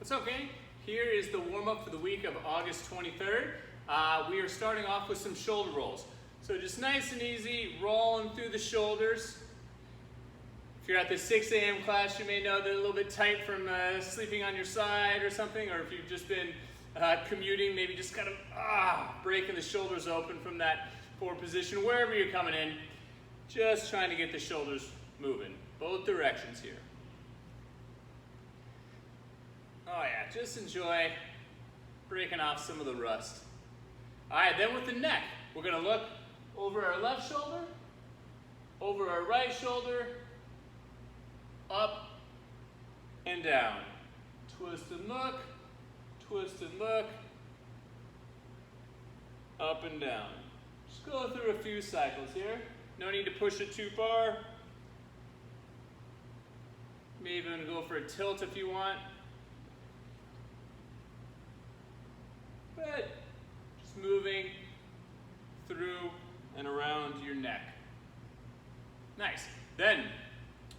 What's up, gang? Here is the warm-up for the week of August 23rd. We are starting off with some shoulder rolls. So just nice and easy, rolling through the shoulders. If you're at the 6 a.m. class, you may know they're a little bit tight from sleeping on your side or something, or if you've just been commuting, maybe just kind of breaking the shoulders open from that forward position, wherever you're coming in. Just trying to get the shoulders moving, both directions here. Oh yeah, just enjoy breaking off some of the rust. All right, then with the neck, we're gonna look over our left shoulder, over our right shoulder, up and down. Twist and look, up and down. Just go through a few cycles here. No need to push it too far. Maybe even go for a tilt if you want. But just moving through and around your neck. Nice. Then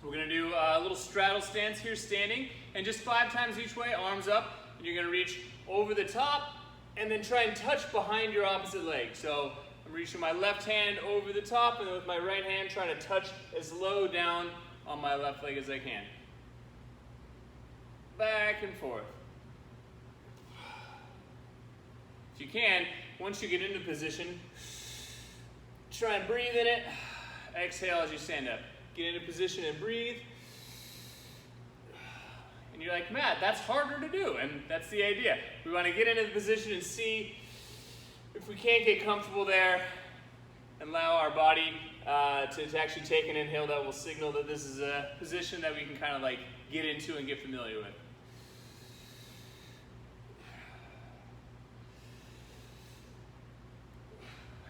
we're going to do a little straddle stance here, standing, and just 5 times each way, arms up, and you're going to reach over the top and then try and touch behind your opposite leg. So I'm reaching my left hand over the top, and then with my right hand trying to touch as low down on my left leg as I can. Back and forth. If you can, once you get into position, try and breathe in it. Exhale as you stand up. Get into position and breathe. And you're like, Matt, that's harder to do, and that's the idea. We want to get into the position and see if we can't get comfortable there and allow our body to actually take an inhale that will signal that this is a position that we can kind of like get into and get familiar with.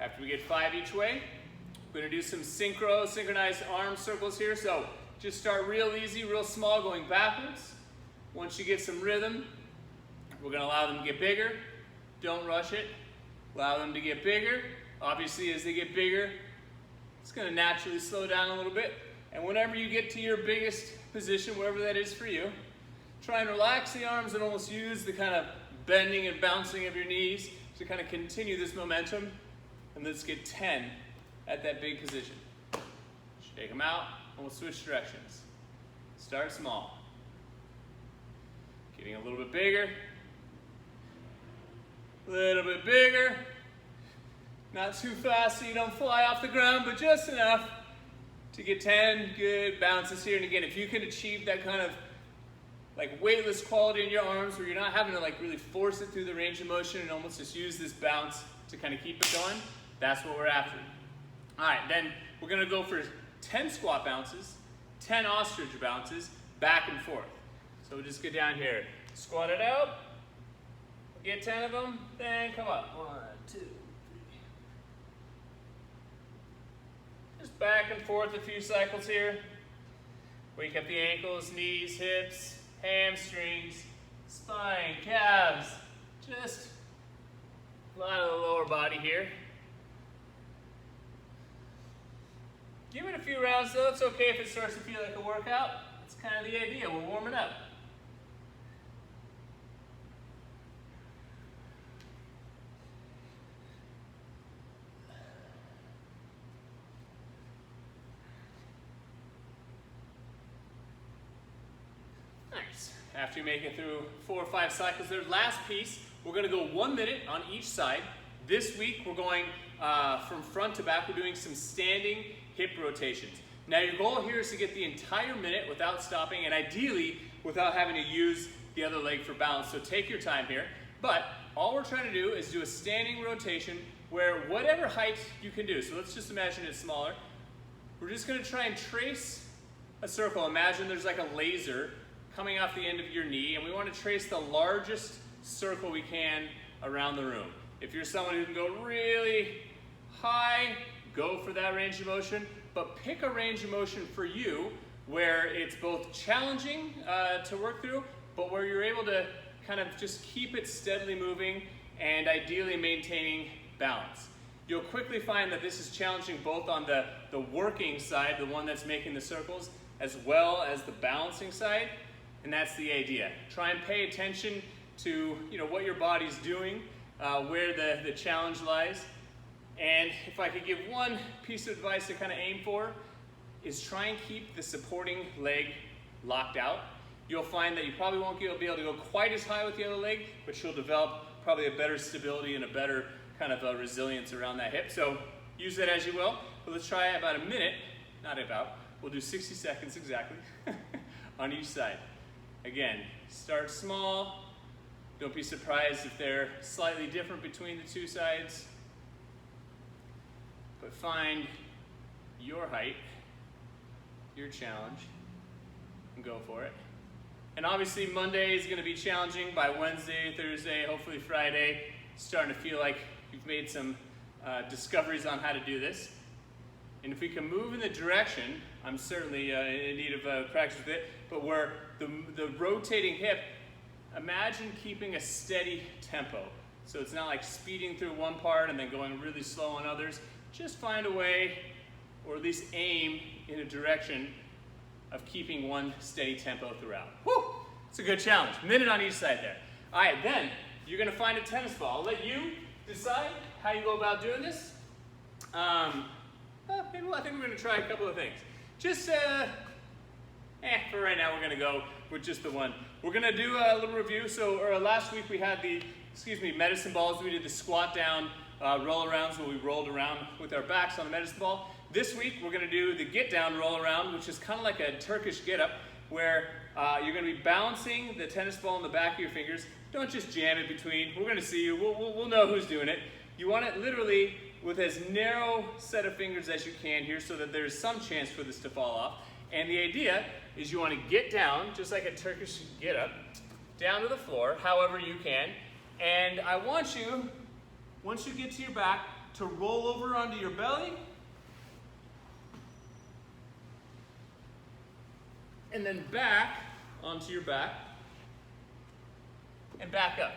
After we get 5 each way, we're going to do some synchronized arm circles here. So just start real easy, real small, going backwards. Once you get some rhythm, we're going to allow them to get bigger. Don't rush it. Allow them to get bigger. Obviously, as they get bigger, it's going to naturally slow down a little bit. And whenever you get to your biggest position, wherever that is for you, try and relax the arms and almost use the kind of bending and bouncing of your knees to kind of continue this momentum. And let's get 10 at that big position. Shake them out, and we'll switch directions. Start small. Getting a little bit bigger. A little bit bigger. Not too fast so you don't fly off the ground, but just enough to get 10 good bounces here. And again, if you can achieve that kind of like weightless quality in your arms where you're not having to like really force it through the range of motion and almost just use this bounce to kind of keep it going, that's what we're after. All right, then we're gonna go for 10 squat bounces, 10 ostrich bounces, back and forth. So we'll just get down here, squat it out, get 10 of them, then come up. 1, 2, 3. Just back and forth a few cycles here. Wake up the ankles, knees, hips, hamstrings, spine, calves. Just a lot of the lower body here. Give it a few rounds though. It's okay if it starts to feel like a workout. That's kind of the idea. We're warming up. Nice. After you make it through 4 or 5 cycles there, last piece, we're going to go 1 minute on each side. This week we're going from front to back. We're doing some standing hip rotations. Now your goal here is to get the entire minute without stopping and ideally without having to use the other leg for balance. So take your time here. But all we're trying to do is do a standing rotation where whatever height you can do. So let's just imagine it's smaller. We're just going to try and trace a circle. Imagine there's like a laser coming off the end of your knee, and we want to trace the largest circle we can around the room. If you're someone who can go really high, go for that range of motion, but pick a range of motion for you where it's both challenging to work through, but where you're able to kind of just keep it steadily moving and ideally maintaining balance. You'll quickly find that this is challenging both on the working side, the one that's making the circles, as well as the balancing side. And that's the idea. Try and pay attention to what your body's doing, where the challenge lies. And if I could give one piece of advice to kind of aim for, is try and keep the supporting leg locked out. You'll find that you probably won't be able to go quite as high with the other leg, but you'll develop probably a better stability and a better kind of resilience around that hip. So use that as you will. But let's try about a minute, we'll do 60 seconds exactly on each side. Again, start small. Don't be surprised if they're slightly different between the two sides. But find your height, your challenge, and go for it. And obviously Monday is going to be challenging. By Wednesday, Thursday, hopefully Friday, starting to feel like you've made some discoveries on how to do this. And if we can move in the direction, I'm certainly in need of practice with it, but where the rotating hip, imagine keeping a steady tempo. So it's not like speeding through one part and then going really slow on others. Just find a way, or at least aim in a direction of keeping one steady tempo throughout. Woo! It's a good challenge. Minute on each side there. All right, then you're gonna find a tennis ball. I'll let you decide how you go about doing this. I think we're gonna try a couple of things. Just, for right now, we're gonna go with just the one. We're gonna do a little review. So last week we had the, medicine balls. We did the squat down roll arounds where we rolled around with our backs on the medicine ball. This week we're gonna do the get down roll around, which is kind of like a Turkish get up, where you're gonna be balancing the tennis ball in the back of your fingers. Don't just jam it between. We're gonna see you. We'll know who's doing it. You want it literally with as narrow set of fingers as you can here, so that there's some chance for this to fall off. And the idea is you want to get down, just like a Turkish get up, down to the floor, however you can. And I want you, once you get to your back, to roll over onto your belly. And then back onto your back. And back up.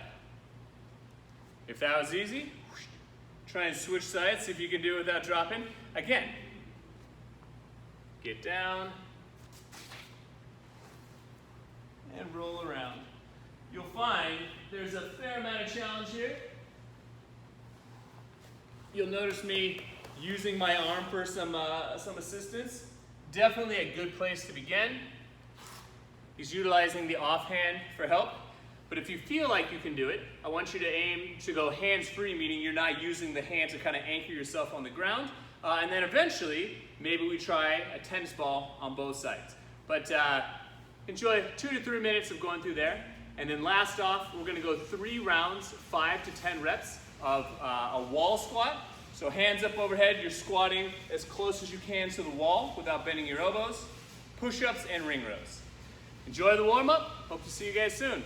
If that was easy, try and switch sides, see if you can do it without dropping. Again, get down and roll around. You'll find there's a fair amount of challenge here. You'll notice me using my arm for some assistance. Definitely a good place to begin. He's utilizing the offhand for help. But if you feel like you can do it, I want you to aim to go hands-free, meaning you're not using the hand to kind of anchor yourself on the ground. And then eventually, maybe we try a tennis ball on both sides. But enjoy 2 to 3 minutes of going through there. And then last off, we're gonna go 3 rounds, 5 to 10 reps of a wall squat. So hands up overhead, you're squatting as close as you can to the wall without bending your elbows. Push-ups and ring rows. Enjoy the warm-up. Hope to see you guys soon.